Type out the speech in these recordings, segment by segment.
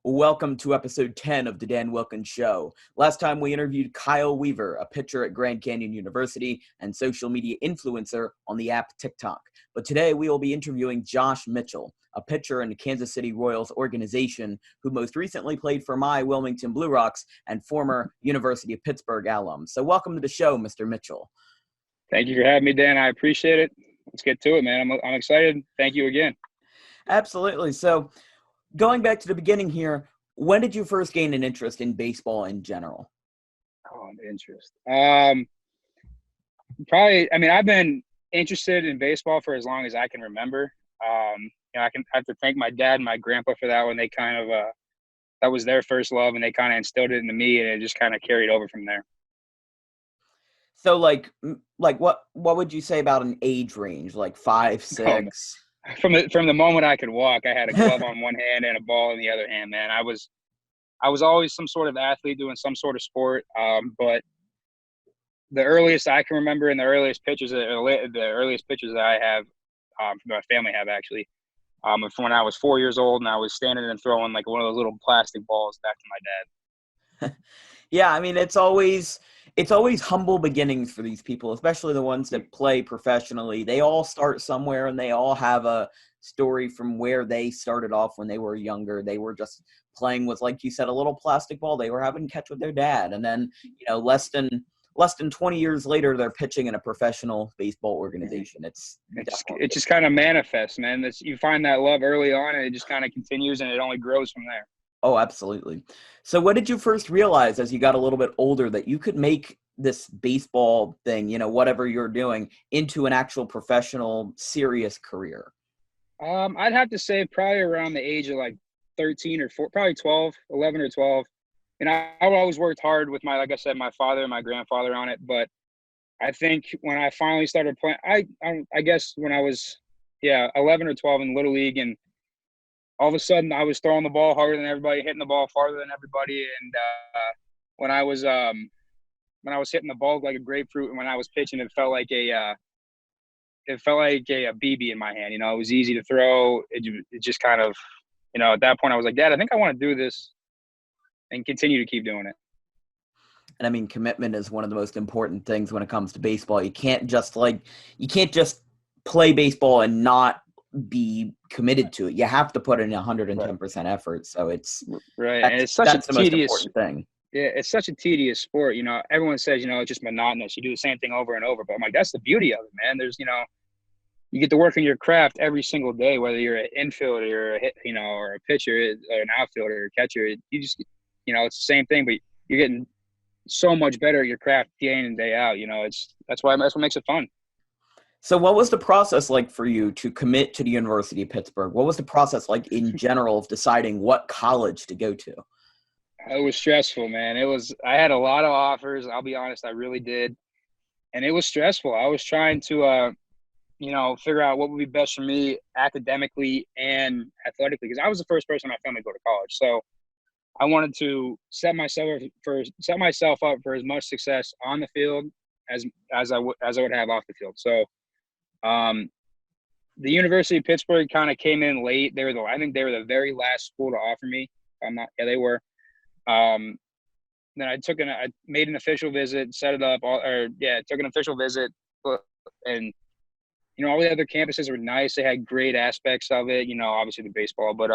Welcome to episode 10 of the Dan Wilkins Show. Last time we interviewed Kyle Weaver, a pitcher at Grand Canyon University and social media influencer on the app TikTok. But today we will be interviewing Josh Mitchell, a pitcher in the Kansas City Royals organization who most recently played for my Wilmington Blue Rocks and former University of Pittsburgh alum. So welcome to the show, Mr. Mitchell. Thank you for having me, Dan. I appreciate it. Let's get to it, man. I'm excited. Thank you again. Absolutely. So going back to the beginning here, when did you first gain an interest in baseball in general? Oh, an interest. I've been interested in baseball for as long as I can remember. I have to thank my dad and my grandpa for that when they kind of that was their first love, and they kind of instilled it into me, and it just kind of carried over from there. So like what would you say about an age range, like 5, 6? From the moment I could walk, I had a glove on one hand and a ball in the other hand, man. I was always some sort of athlete doing some sort of sport. But the earliest I can remember and the earliest pictures that I have, my family have actually, from when I was 4 years old and I was standing and throwing like one of those little plastic balls back to my dad. Yeah, I mean, it's always humble beginnings for these people, especially the ones that play professionally. They all start somewhere and they all have a story from where they started off when they were younger. They were just playing with, like you said, a little plastic ball. They were having catch with their dad. And then, less than 20 years later, they're pitching in a professional baseball organization. It just kind of manifests, man. You find that love early on and it just kind of continues and it only grows from there. Oh, absolutely. So what did you first realize as you got a little bit older that you could make this baseball thing, whatever you're doing, into an actual professional, serious career? I'd have to say probably around the age of like 13 or 4, probably 11 or 12. And I always worked hard with my father and my grandfather on it. But I think when I finally started playing, I guess when I was, 11 or 12 in Little League, and all of a sudden I was throwing the ball harder than everybody, hitting the ball farther than everybody. And when I was hitting the ball like a grapefruit, and when I was pitching, it felt like a BB in my hand. It was easy to throw. It just kind of, at that point I was like, Dad, I think I want to do this and continue to keep doing it. And I mean, commitment is one of the most important things when it comes to baseball. You can't just play baseball and not be committed to it. You have to put in 110% effort. So it's right. And it's such a tedious thing. Yeah, it's such a tedious sport. Everyone says, it's just monotonous. You do the same thing over and over. But I'm like, that's the beauty of it, man. There's, you get to work on your craft every single day, whether you're an infielder or a pitcher or an outfielder or a catcher. You just, it's the same thing, but you're getting so much better at your craft day in and day out. That's what makes it fun. So what was the process like for you to commit to the University of Pittsburgh? What was the process like in general of deciding what college to go to? It was stressful, man. I had a lot of offers. I'll be honest, I really did. And it was stressful. I was trying to, figure out what would be best for me academically and athletically, because I was the first person in my family to go to college. So I wanted to set myself up for as much success on the field as I would have off the field. So, the University of Pittsburgh kind of came in late. I think they were the very last school to offer me. They were. Then I made an official visit, set it up, took an official visit, and all the other campuses were nice. They had great aspects of it, obviously the baseball, but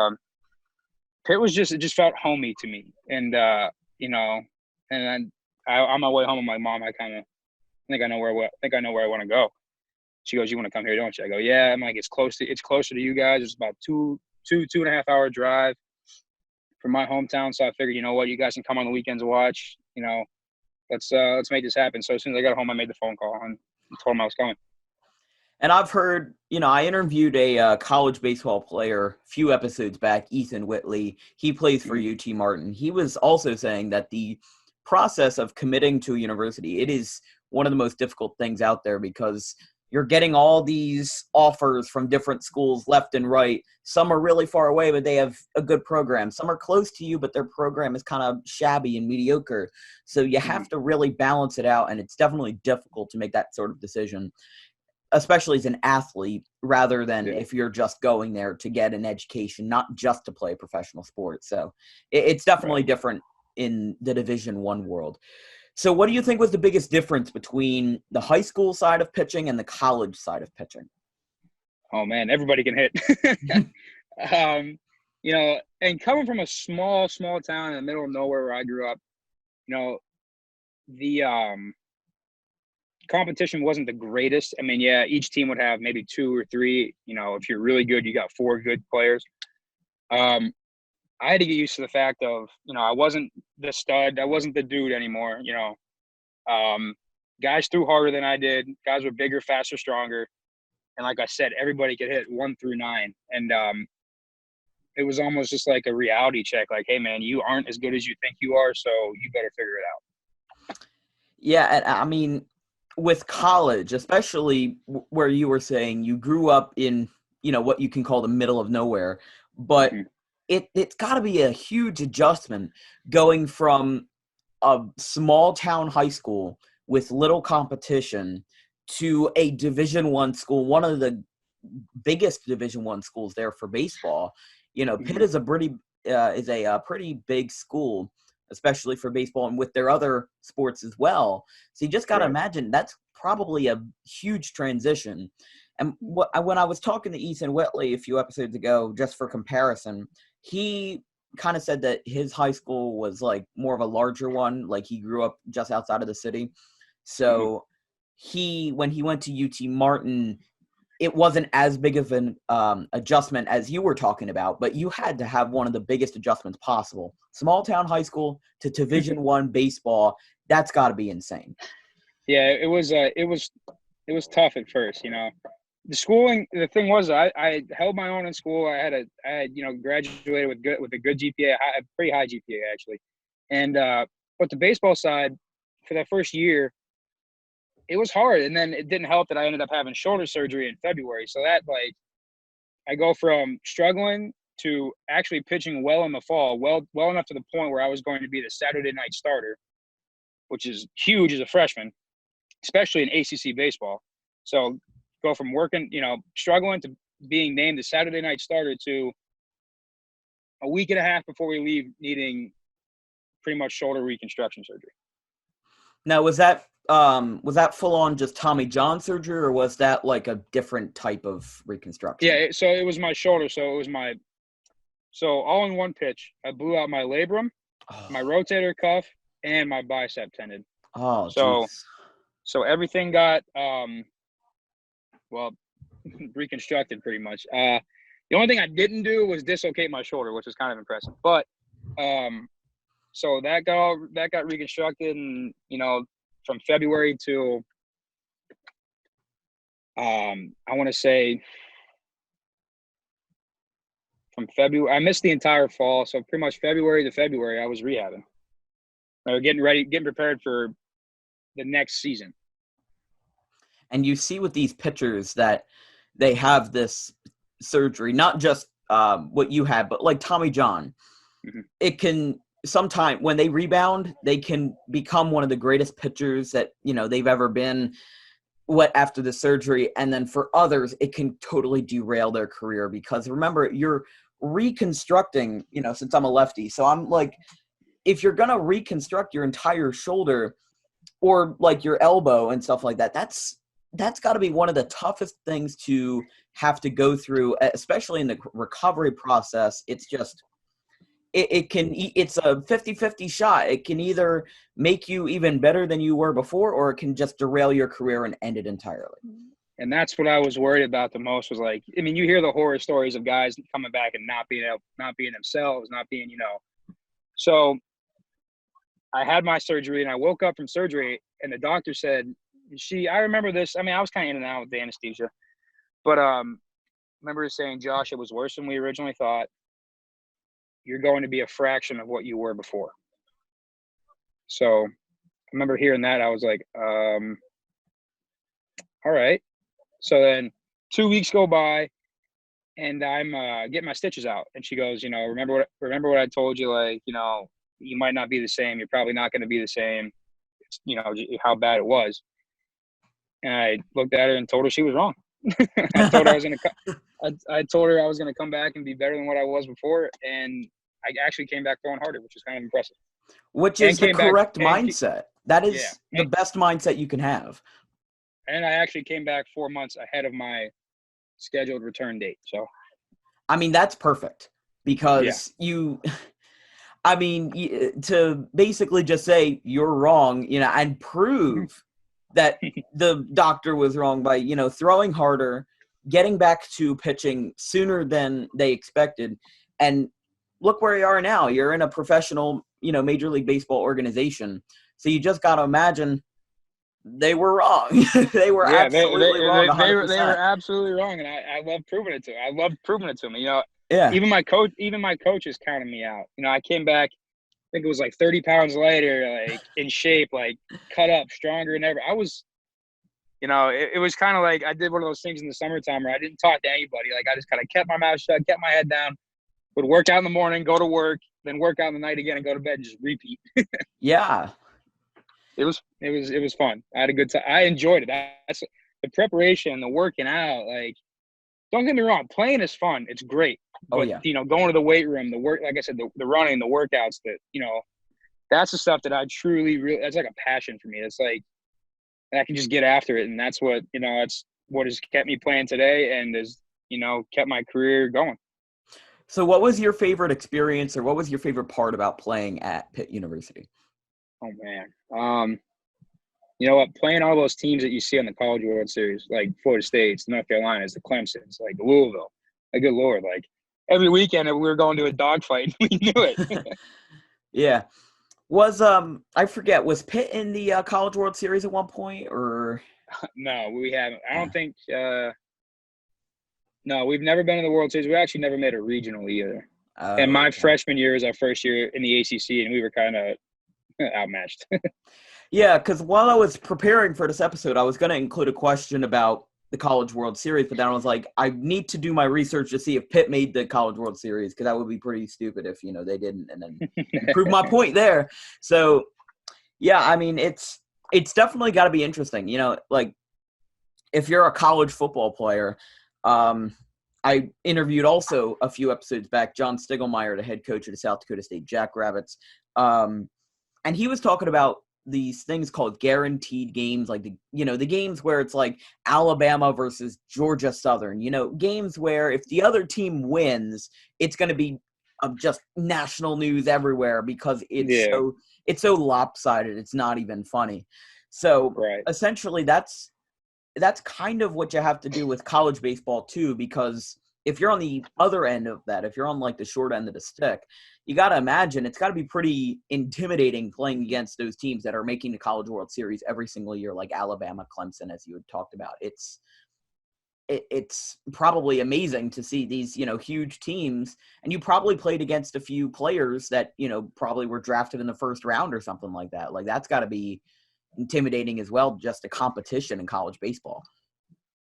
Pitt it just felt homey to me. And and then on my way home with my mom, I think I know where I want to go. She goes, "You want to come here, don't you?" I go, "Yeah." I'm like, it's closer to you guys. It's about 2.5 hour drive from my hometown. So I figured, you guys can come on the weekends and watch. Let's make this happen. So as soon as I got home, I made the phone call and told him I was coming. And I've heard, I interviewed a college baseball player a few episodes back, Ethan Whitley. He plays for UT Martin. He was also saying that the process of committing to a university, it is one of the most difficult things out there, because you're getting all these offers from different schools left and right. Some are really far away, but they have a good program. Some are close to you, but their program is kind of shabby and mediocre. So you have to really balance it out, and it's definitely difficult to make that sort of decision. especially as an athlete, rather than if you're just going there to get an education, not just to play professional sports. So it's definitely different in the Division I world. So what do you think was the biggest difference between the high school side of pitching and the college side of pitching? Oh man, everybody can hit. You know, and coming from a small town in the middle of nowhere where I grew up, you know, the competition wasn't the greatest. I mean, yeah, each team would have maybe 2 or 3. You know, if you're really good, you got 4 good players. I had to get used to the fact of, you know, I wasn't the stud. I wasn't the dude anymore, you know. Guys threw harder than I did. Guys were bigger, faster, stronger. And like I said, everybody could hit 1 through 9. And it was almost just like a reality check. Like, hey, man, you aren't as good as you think you are, so you better figure it out. Yeah, and I mean, with college, especially where you were saying you grew up in, you know, what you can call the middle of nowhere, but it's got to be a huge adjustment going from a small town high school with little competition to a Division I school, one of the biggest Division I schools there for baseball. You know, Pitt is a pretty big school, especially for baseball and with their other sports as well. So you just got to imagine that's probably a huge transition. And when I was talking to Ethan Whitley a few episodes ago, just for comparison, he kind of said that his high school was like more of a larger one. Like he grew up just outside of the city. So when he went to UT Martin, it wasn't as big of an adjustment as you were talking about, but you had to have one of the biggest adjustments possible. Small town high school to Division I baseball, that's got to be insane. Yeah, it was tough at first, you know. The schooling, the thing was, I held my own in school. I had you know, graduated with a good GPA, a pretty high GPA actually, and but the baseball side for that first year, it was hard. And then it didn't help that I ended up having shoulder surgery in February. So that, like, I go from struggling to actually pitching well in the fall, well enough to the point where I was going to be the Saturday night starter, which is huge as a freshman, especially in ACC baseball. So go from working, you know, struggling to being named the Saturday night starter to a week and a half before we leave needing pretty much shoulder reconstruction surgery. Now, was that full on just Tommy John surgery, or was that like a different type of reconstruction? Yeah, so it was my shoulder. So all in one pitch, I blew out my labrum, my rotator cuff, and my bicep tendon. Oh, so everything got reconstructed pretty much. The only thing I didn't do was dislocate my shoulder, which was kind of impressive. But so that got reconstructed, and you know, from February to I want to say from February, I missed the entire fall. So pretty much February to February, I was rehabbing. Or getting prepared for the next season. And you see with these pitchers that they have this surgery, not just what you had, but like Tommy John. It can sometime when they rebound, they can become one of the greatest pitchers that, you know, they've ever been after the surgery. And then for others, it can totally derail their career because remember, you're reconstructing, you know, since I'm a lefty. So I'm like, if you're going to reconstruct your entire shoulder or like your elbow and stuff like that, that's got to be one of the toughest things to have to go through, especially in the recovery process. It's just, it's a 50-50 shot. It can either make you even better than you were before, or it can just derail your career and end it entirely. And that's what I was worried about the most was like, I mean, you hear the horror stories of guys coming back and not being themselves, not being, you know. So I had my surgery and I woke up from surgery and the doctor said, I remember this. I mean, I was kind of in and out with the anesthesia, but I remember her saying, Josh, it was worse than we originally thought. You're going to be a fraction of what you were before. So I remember hearing that. I was like, all right. So then 2 weeks go by and I'm getting my stitches out. And she goes, you know, remember what I told you? Like, you know, you might not be the same. You're probably not going to be the same. You know, how bad it was. And I looked at her and told her she was wrong. I told her I told her I was gonna come back and be better than what I was before, and I actually came back throwing harder, which was kind of impressive. Which is the correct mindset. That Yeah, is the best mindset you can have. and I actually came back 4 months ahead of my scheduled return date. So, I mean, that's perfect because to basically just say you're wrong, and prove that the doctor was wrong by, throwing harder, getting back to pitching sooner than they expected. And look where you are now. You're in a professional, Major League Baseball organization. So you just got to imagine they were wrong. They were absolutely wrong. They were absolutely wrong. And I love proving it to them. I love proving it to them. Yeah. Even my coach is counting me out. I came back, I think it was like 30 pounds lighter, like in shape, like cut up, stronger than ever. I was, it was kind of like I did one of those things in the summertime where I didn't talk to anybody. Like I just kind of kept my mouth shut, kept my head down, would work out in the morning, go to work, then work out in the night again and go to bed and just repeat. Yeah. It was fun. I had a good time. I enjoyed it. That's the preparation, the working out. Like, don't get me wrong, playing is fun. It's great. But, going to the weight room, the work, like I said, the running, the workouts, that's the stuff that I truly, that's like a passion for me. It's like, I can just get after it. And that's what, that's what has kept me playing today and has, kept my career going. So what was your favorite experience or what was your favorite part about playing at Pitt University? Oh, man. You know what? Playing all those teams that you see on the College World Series, like Florida State, North Carolina, the Clemsons, like Louisville, like, good Lord, like every weekend we were going to a dogfight. We knew it. Yeah. Was I forget, was Pitt in the College World Series at one point or? No, we haven't. I don't think. No, we've never been in the World Series. We actually never made a regional either. And my freshman year was our first year in the ACC, and we were kind of outmatched. Yeah, because while I was preparing for this episode, I was going to include a question about the College World Series, but then I was like, I need to do my research to see if Pitt made the College World Series, because that would be pretty stupid if, they didn't, and then prove my point there. So, yeah, I mean, it's definitely got to be interesting. Like, if you're a college football player, I interviewed also a few episodes back John Stiglmeyer, the head coach of the South Dakota State Jackrabbits, and he was talking about these things called guaranteed games, like the games where it's like Alabama versus Georgia Southern, games where if the other team wins, it's going to be just national news everywhere because it's so lopsided. It's not even funny. So essentially that's kind of what you have to do with college baseball too, because if you're on the other end of that, if you're on like the short end of the stick, you got to imagine it's got to be pretty intimidating playing against those teams that are making the College World Series every single year, like Alabama, Clemson, as you had talked about. It's probably amazing to see these, huge teams, and you probably played against a few players that, probably were drafted in the first round or something like that. Like that's got to be intimidating as well, just a competition in college baseball.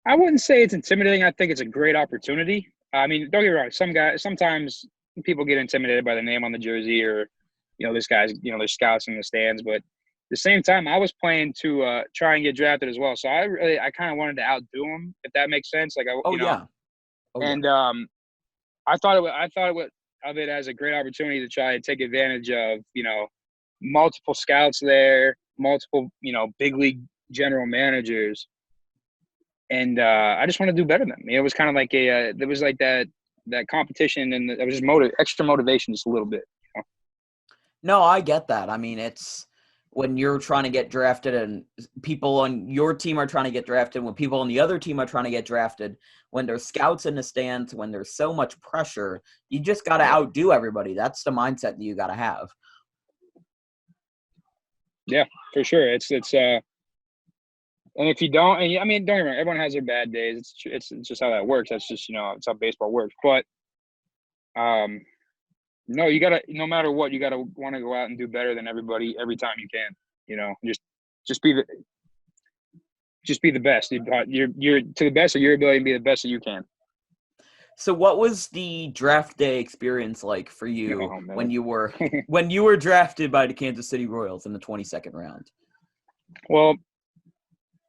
I wouldn't say it's intimidating. I think it's a great opportunity. I mean, don't get me wrong. Sometimes people get intimidated by the name on the jersey or, this guy's, there's scouts in the stands. But at the same time, I was playing to try and get drafted as well. So I kind of wanted to outdo him, if that makes sense. Like, I thought of it as a great opportunity to try and take advantage of, multiple scouts there, multiple, big league general managers. And I just want to do better than them. It was kind of like there was like that competition, and it was just extra motivation, just a little bit. No, I get that. I mean, it's when you're trying to get drafted, and people on your team are trying to get drafted, when people on the other team are trying to get drafted, when there's scouts in the stands, when there's so much pressure, you just got to outdo everybody. That's the mindset that you got to have. Yeah, for sure. It's and if you don't, and I mean, don't get me wrong, everyone has their bad days. It's just how that works. That's just, it's how baseball works. But, no, you gotta, no matter what, you gotta want to go out and do better than everybody every time you can. Just be the best. You're to the best of your ability and be the best that you can. So, what was the draft day experience like for you when you were drafted by the Kansas City Royals in the 22nd round? Well,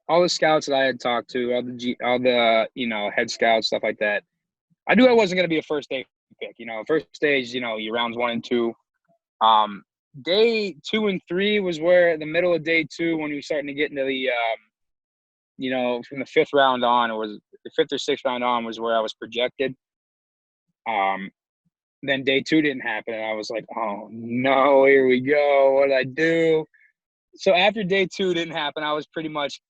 all the scouts that I had talked to, all the head scouts, stuff like that, I knew I wasn't going to be a first day pick. First stage, your rounds 1 and 2. Day 2 and 3 was where the middle of day 2, when we were starting to get into the, from the 5th round on, or was the 5th or 6th round on, was where I was projected. Then day 2 didn't happen, and I was like, oh no, here we go. What did I do? So after day 2 didn't happen, I was pretty much,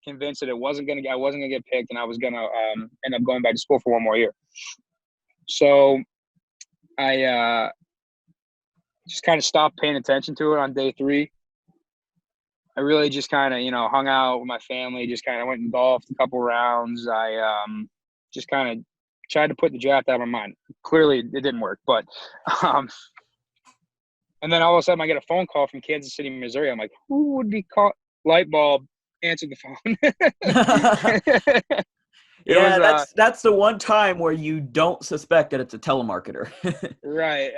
convinced that I wasn't gonna get picked, and I was gonna end up going back to school for 1 more year. So I just kind of stopped paying attention to it on day 3. I really just kind of, hung out with my family, just kind of went and golfed a couple rounds. I just kind of tried to put the draft out of my mind. Clearly, it didn't work, but and then all of a sudden I get a phone call from Kansas City, Missouri. I'm like, who would be called? Light bulb, answered the phone. That's the one time where you don't suspect that it's a telemarketer. Right.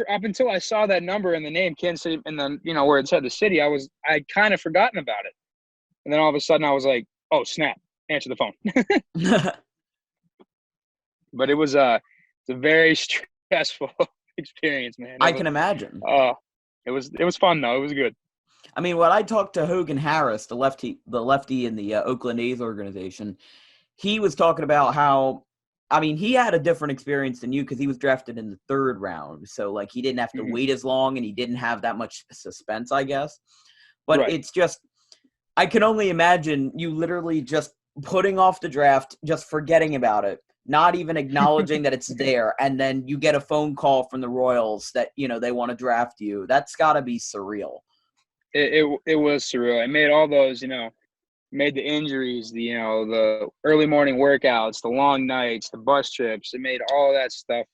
Up until I saw that number and the name Kansas City, and then where it said the city, I'd kind of forgotten about it. And then all of a sudden I was like, oh snap, answer the phone. But it's a very stressful experience, man. I can imagine. It was fun though. It was good. I mean, when I talked to Hogan Harris, the lefty in the Oakland A's organization, he was talking about how, I mean, he had a different experience than you because he was drafted in the 3rd round. So, like, he didn't have to wait as long, and he didn't have that much suspense, I guess. But right. It's just, I can only imagine you literally just putting off the draft, just forgetting about it, not even acknowledging that it's there, and then you get a phone call from the Royals that, they want to draft you. That's got to be surreal. It was surreal. I made all those, made the injuries, the early morning workouts, the long nights, the bus trips. It made all that stuff,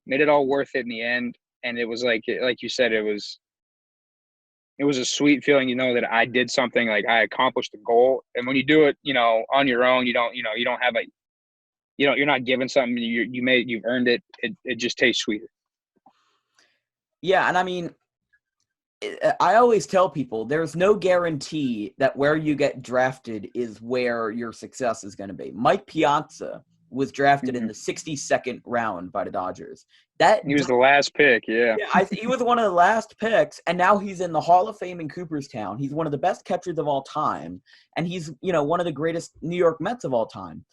made it all worth it in the end. And it was like you said, it was a sweet feeling, that I did something, like I accomplished a goal. And when you do it, on your own, you don't have you're not given something you've earned it. It just tastes sweeter. Yeah. And I mean, I always tell people there's no guarantee that where you get drafted is where your success is going to be. Mike Piazza was drafted in the 62nd round by the Dodgers. He was the last pick, yeah. He was one of the last picks, and now he's in the Hall of Fame in Cooperstown. He's one of the best catchers of all time, and he's one of the greatest New York Mets of all time.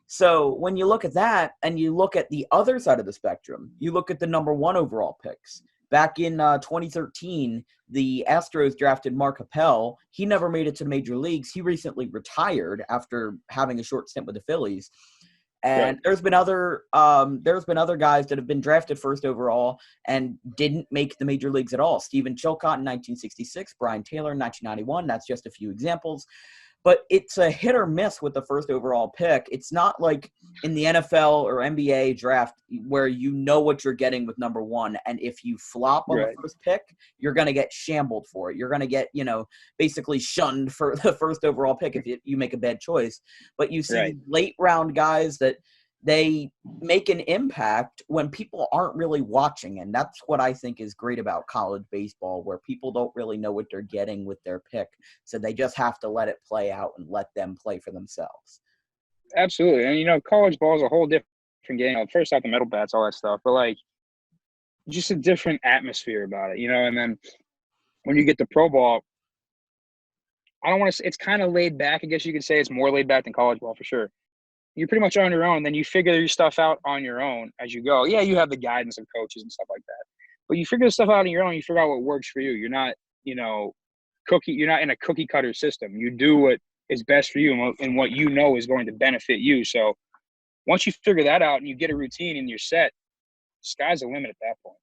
So when you look at that, and you look at the other side of the spectrum, you look at the number 1 overall picks. Back in 2013, the Astros drafted Mark Appel. He never made it to the major leagues. He recently retired after having a short stint with the Phillies. And right. There's been other guys that have been drafted 1st overall and didn't make the major leagues at all. Steven Chilcott in 1966, Brian Taylor in 1991. That's just a few examples. But it's a hit or miss with the 1st overall pick. It's not like in the NFL or NBA draft where you know what you're getting with number 1. And if you flop on the 1st pick, you're going to get shambled for it. You're going to get, basically shunned for the 1st overall pick if you make a bad choice. But you see late round guys that they make an impact when people aren't really watching. And that's what I think is great about college baseball, where people don't really know what they're getting with their pick. So they just have to let it play out and let them play for themselves. Absolutely. And, college ball is a whole different game. First off, the metal bats, all that stuff. But, just a different atmosphere about it, And then when you get to pro ball, I don't want to say – it's kind of laid back. I guess you could say it's more laid back than college ball for sure. You're pretty much on your own. Then you figure your stuff out on your own as you go. Yeah, you have the guidance of coaches and stuff like that. But you figure the stuff out on your own. You figure out what works for you. You're not, you're not in a cookie cutter system. You do what is best for you and what is going to benefit you. So once you figure that out and you get a routine and you're set, sky's the limit at that point.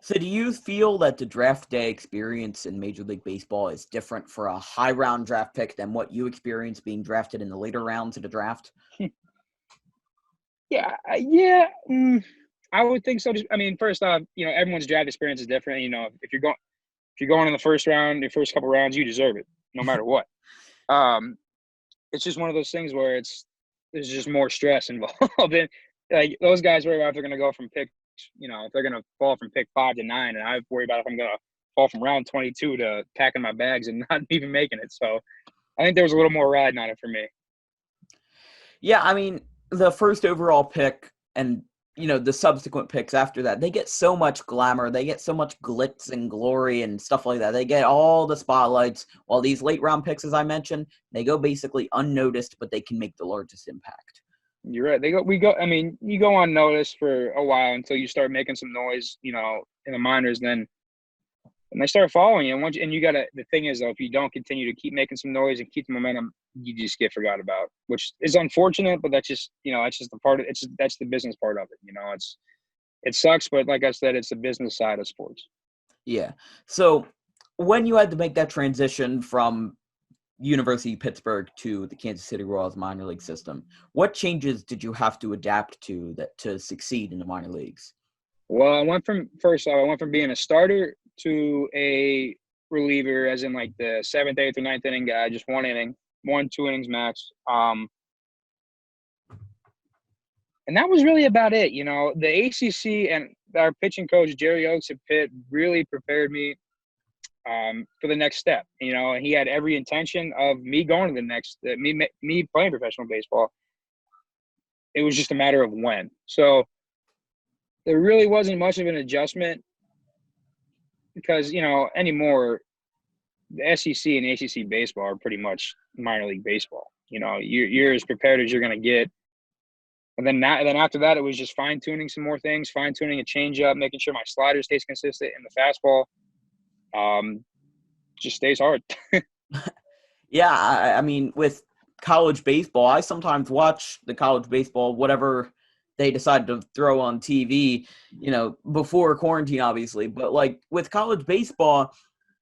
So do you feel that the draft day experience in Major League Baseball is different for a high-round draft pick than what you experienced being drafted in the later rounds of the draft? Yeah, I would think so. First off, everyone's draft experience is different. If you're going in the 1st round, your first couple rounds, you deserve it, no matter what. It's just one of those things where there's just more stress involved. And those guys worry about if they're going to go from pick. If they're going to fall from pick 5 to 9, and I worry about if I'm going to baseball from round 22 to packing my bags and not even making it. So I think there was a little more riding on it for me. Yeah, I mean, the first overall pick and, the subsequent picks after that, they get so much glamour. They get so much glitz and glory and stuff like that. They get all the spotlights, while these late round picks, as I mentioned, they go basically unnoticed, but they can make the largest impact. You're right. I mean, you go unnoticed for a while until you start making some noise, in the minors, then and they start following you. And the thing is, though, if you don't continue to keep making some noise and keep the momentum, you just get forgot about, which is unfortunate, but that's just the part of it. That's the business part of it. It sucks, but like I said, it's the business side of sports. Yeah. So when you had to make that transition from University of Pittsburgh to the Kansas City Royals minor league system, what changes did you have to adapt to to succeed in the minor leagues? Well, I went from being a starter to a reliever, as in like the 7th, 8th, or 9th inning guy, just 2 innings max. And that was really about it. The ACC and our pitching coach, Jerry Oaks at Pitt, really prepared me for the next step, and he had every intention of me going to the next, me playing professional baseball. It was just a matter of when. So there really wasn't much of an adjustment because, anymore, the SEC and ACC baseball are pretty much minor league baseball. You're as prepared as you're going to get. And then after that, it was just fine-tuning some more things, fine-tuning a changeup, making sure my slider stays consistent, and the fastball just stays hard. Yeah, I mean, with college baseball, I sometimes watch the college baseball, whatever they decide to throw on TV, before quarantine, obviously. But, like, with college baseball,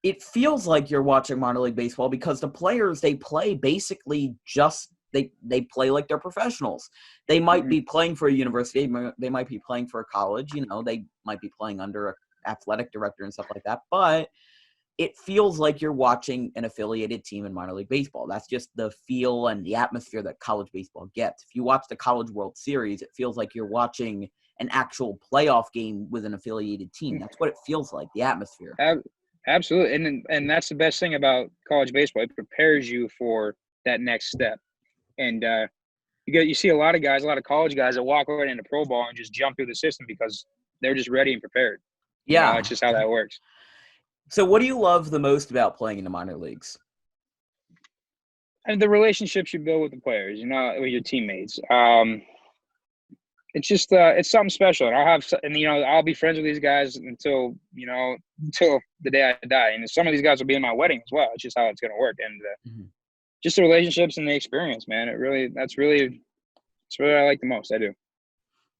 it feels like you're watching minor league baseball because the players, they play basically just they play like they're professionals. They might be playing for a university. They might be playing for a college. They might be playing under an athletic director and stuff like that. But it feels like you're watching an affiliated team in minor league baseball. That's just the feel and the atmosphere that college baseball gets. If you watch the College World Series, it feels like you're watching an actual playoff game with an affiliated team. That's what it feels like, the atmosphere. Absolutely. And that's the best thing about college baseball. It prepares you for that next step. And you see a lot of college guys that walk right into pro ball and just jump through the system because they're just ready and prepared. Yeah. It's just how that works. So what do you love the most about playing in the minor leagues? And the relationships you build with the players, with your teammates. It's just it's something special. And I'll be friends with these guys until the day I die. And some of these guys will be in my wedding as well. It's just how it's going to work. And just the relationships and the experience, man. It's really what I like the most. I do.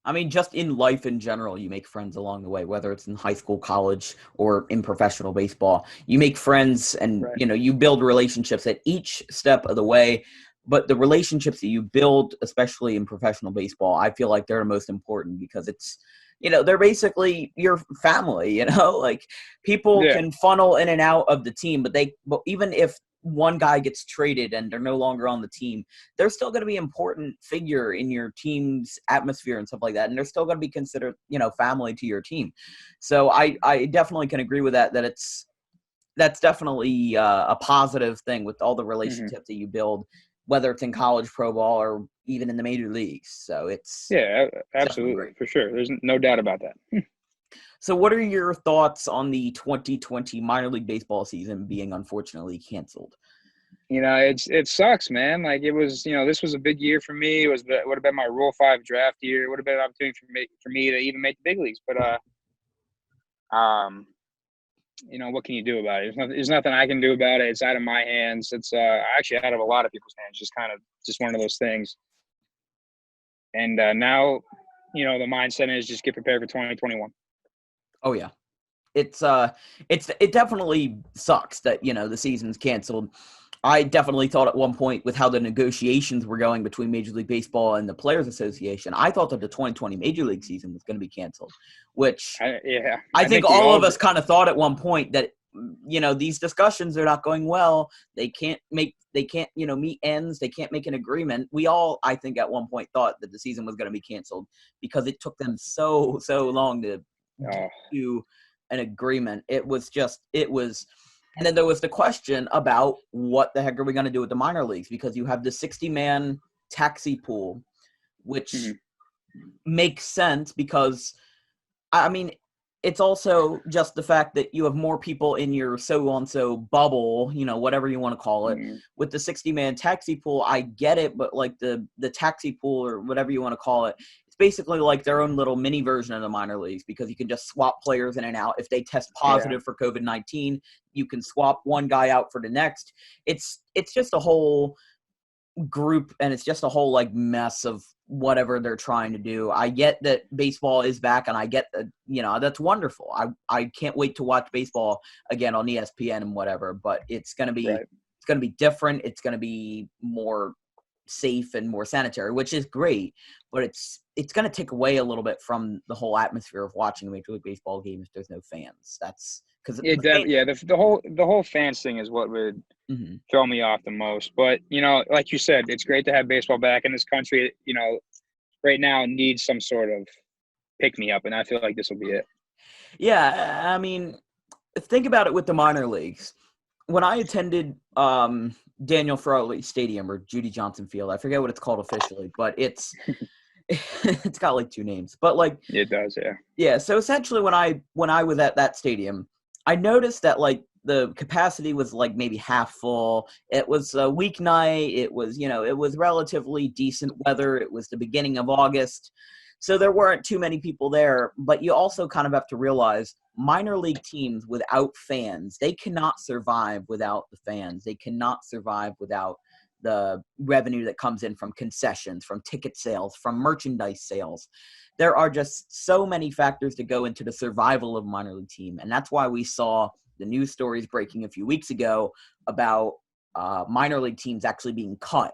I mean, just in life in general, you make friends along the way, whether it's in high school, college, or in professional baseball. You make friends and, Right. You build relationships at each step of the way. But the relationships that you build, especially in professional baseball, I feel like they're the most important because it's, they're basically your family, like people can funnel in and out of the team, but even if one guy gets traded and they're no longer on the team, they're still going to be an important figure in your team's atmosphere and stuff like that. And they're still going to be considered, family to your team. So I definitely can agree with that that's definitely a positive thing with all the relationships that you build, whether it's in college, pro ball, or even in the major leagues. So it's absolutely, for sure. There's no doubt about that. So what are your thoughts on the 2020 minor league baseball season being unfortunately canceled? It sucks, man. Like it was, this was a big year for me. It would have been my Rule 5 draft year. It would have been an opportunity for me to even make the big leagues. But what can you do about it? There's nothing I can do about it. It's out of my hands. It's actually out of a lot of people's hands. Just one of those things. And now, the mindset is just get prepared for 2021. Oh yeah. It definitely sucks that, the season's canceled. I definitely thought at one point with how the negotiations were going between Major League Baseball and the Players Association, I thought that the 2020 Major League season was going to be canceled, which I think all of us kind of thought at one point that, these discussions are not going well. They can't, meet ends. They can't make an agreement. We all, I think at one point thought that the season was going to be canceled because it took them so long to get to an agreement. And then there was the question about what the heck are we going to do with the minor leagues, because you have the 60-man taxi pool, which makes sense because, I mean, it's also just the fact that you have more people in your so-and-so bubble, whatever you want to call it. With the 60-man taxi pool, I get it, but like the taxi pool or whatever you want to call it, it's basically like their own little mini version of the minor leagues, because you can just swap players in and out. If they test positive for COVID-19, you can swap one guy out for the next. It's just a whole group, and it's just a whole like mess of whatever they're trying to do. I get that baseball is back, and I get that, that's wonderful. I can't wait to watch baseball again on ESPN and whatever, but it's going to be it's going to be different. It's going to be more safe and more sanitary, which is great, but it's going to take away a little bit from the whole atmosphere of watching a Major League Baseball game if there's no fans. That's because the whole fans thing is what would throw me off the most. But like you said, it's great to have baseball back in this country. Right now it needs some sort of pick me up, and I feel like this will be it. Yeah, I mean, think about it with the minor leagues. When I attended Daniel Farley Stadium or Judy Johnson Field, I forget what it's called officially, but it's got like two names. But like it does, yeah. Yeah, so essentially when I was at that stadium, I noticed that like the capacity was like maybe half full. It was a weeknight. It was, it was relatively decent weather. It was the beginning of August. So there weren't too many people there, but you also kind of have to realize minor league teams without fans, they cannot survive without the fans. They cannot survive without the revenue that comes in from concessions, from ticket sales, from merchandise sales. There are just so many factors that go into the survival of a minor league team. And that's why we saw the news stories breaking a few weeks ago about minor league teams actually being cut.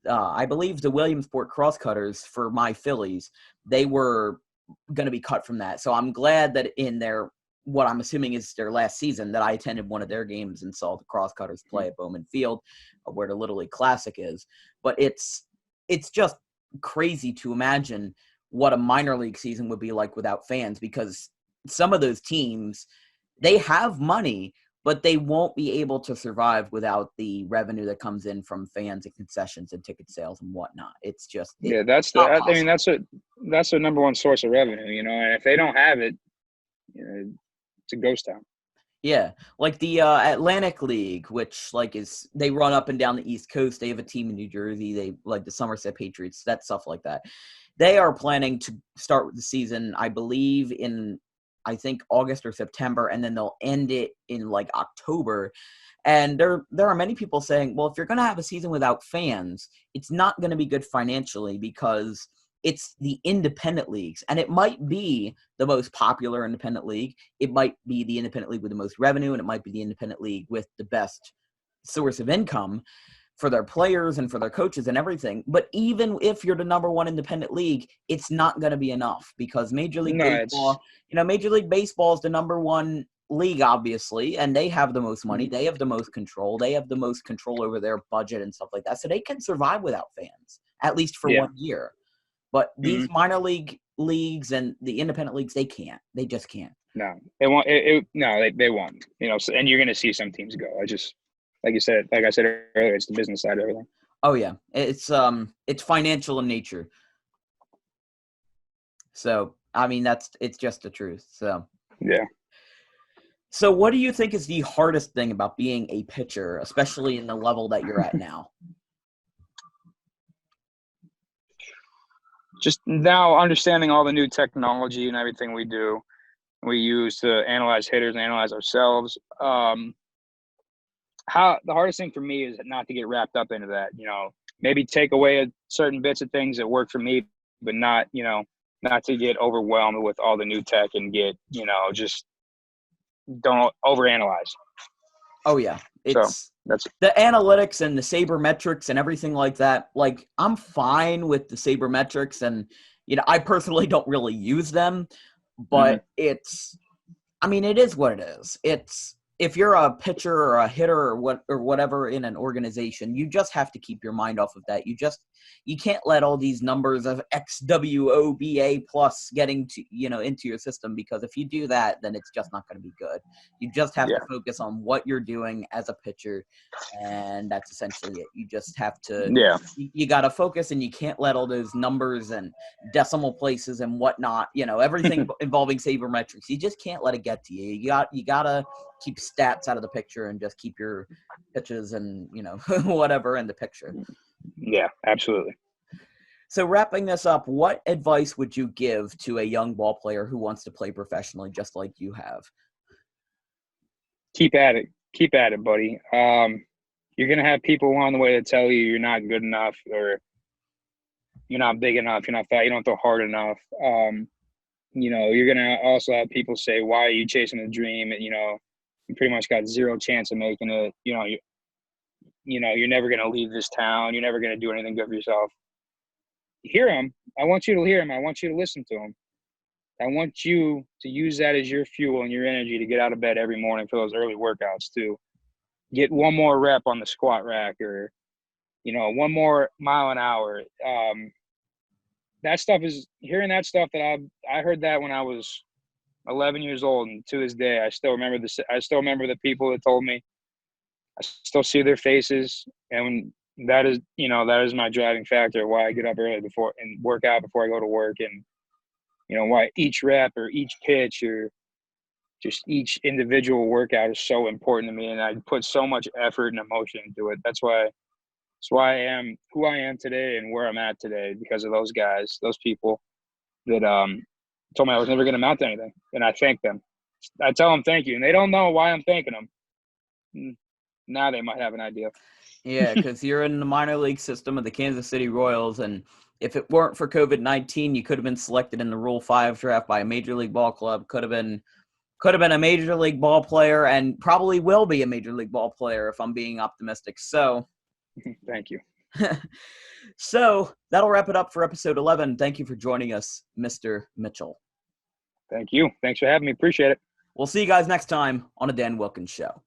I believe the Williamsport Crosscutters for my Phillies, they were going to be cut from that. So I'm glad that in what I'm assuming is their last season, that I attended one of their games and saw the Crosscutters play at Bowman Field, where the Little League Classic is. But it's just crazy to imagine what a minor league season would be like without fans, because some of those teams, they have money, but they won't be able to survive without the revenue that comes in from fans and concessions and ticket sales and whatnot. It's just that's the number one source of revenue, and if they don't have it, it's a ghost town. Yeah, like the Atlantic League, which like they run up and down the East Coast. They have a team in New Jersey. They like the Somerset Patriots, that stuff like that. They are planning to start with the season, I believe, in August or September, and then they'll end it in like October. And there are many people saying, well, if you're going to have a season without fans, it's not going to be good financially, because it's the independent leagues, and it might be the most popular independent league. It might be the independent league with the most revenue, and it might be the independent league with the best source of income for their players and for their coaches and everything. But even if you're the number one independent league, it's not going to be enough, because Major League Baseball, Major League Baseball is the number one league, obviously, and they have the most money. They have the most control. They have the most control over their budget and stuff like that. So they can survive without fans, at least for 1 year. But these minor league leagues and the independent leagues, they can't. They just can't. No, they won't. They won't. And you're going to see some teams go. Like I said earlier, it's the business side of everything. Oh yeah, it's financial in nature. So I mean, it's just the truth. So yeah. So what do you think is the hardest thing about being a pitcher, especially in the level that you're at now? Just now understanding all the new technology and everything we use to analyze hitters and analyze ourselves. How the hardest thing for me is not to get wrapped up into that, maybe take away certain bits of things that work for me, but not to get overwhelmed with all the new tech and get, just don't overanalyze. Oh yeah. It's that's the analytics and the sabermetrics and everything like that. Like, I'm fine with the sabermetrics, and, I personally don't really use them, but it is what it is. if you're a pitcher or a hitter or whatever in an organization, you just have to keep your mind off of that. You can't let all these numbers of XWOBA plus getting to into your system, because if you do that, then it's just not going to be good. You just have to focus on what you're doing as a pitcher, and that's essentially it. You just have to you got to focus, and you can't let all those numbers and decimal places and whatnot, everything involving sabermetrics. You just can't let it get to you. You gotta keep stats out of the picture and just keep your pitches and whatever in the picture. Yeah, absolutely. So wrapping this up, what advice would you give to a young ball player who wants to play professionally just like you have? Keep at it, buddy. You're gonna have people along the way that tell you you're not good enough, or you're not big enough, you're not fat, you don't throw hard enough. You're gonna also have people say, why are you chasing a dream? And you pretty much got zero chance of making it. You're never going to leave this town. You're never going to do anything good for yourself. Hear them. I want you to hear them. I want you to listen to them. I want you to use that as your fuel and your energy to get out of bed every morning for those early workouts, to get one more rep on the squat rack, or, one more mile an hour. That stuff is hearing that stuff that I heard that when I was 11 years old, and to this day I still remember the people that told me. I still see their faces, and that is my driving factor, why I get up early before and work out before I go to work, and why each rep or each pitch or just each individual workout is so important to me, and I put so much effort and emotion into it. That's why I am who I am today and where I'm at today, because of those guys, those people that told me I was never going to amount to anything, and I thank them. I tell them thank you, and they don't know why I'm thanking them. Now they might have an idea. Yeah, because you're in the minor league system of the Kansas City Royals, and if it weren't for COVID-19, you could have been selected in the Rule 5 draft by a major league ball club. Could have been a major league ball player, and probably will be a major league ball player if I'm being optimistic. So, thank you. So that'll wrap it up for episode 11. Thank you for joining us, Mr. Mitchell. Thank you. Thanks for having me. Appreciate it. We'll see you guys next time on a Dan Wilkins Show.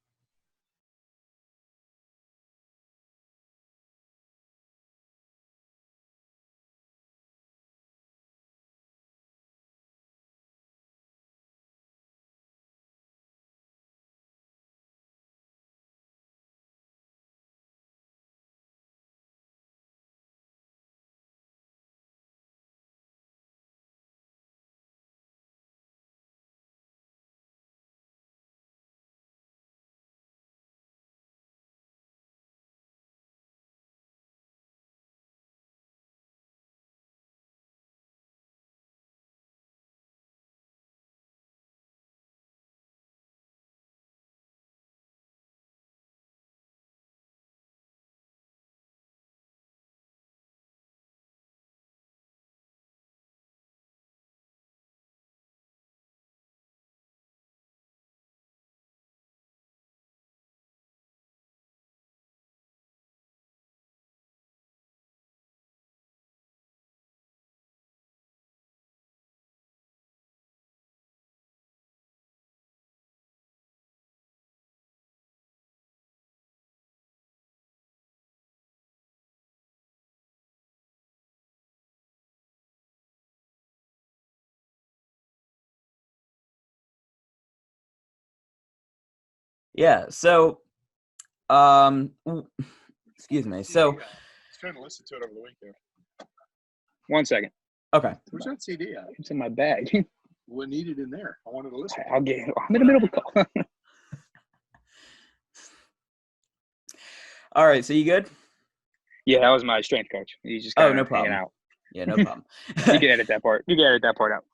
Yeah, so, excuse me. So, I was trying to listen to it over the weekend. 1 second. Okay. Where's that CD at? It's in my bag. We need it in there. I wanted to listen. I'm in the middle of a call. All right, so you good? Yeah, that was my strength coach. He's just no hanging problem. out. Yeah, no problem. You can edit that part. You can edit that part out.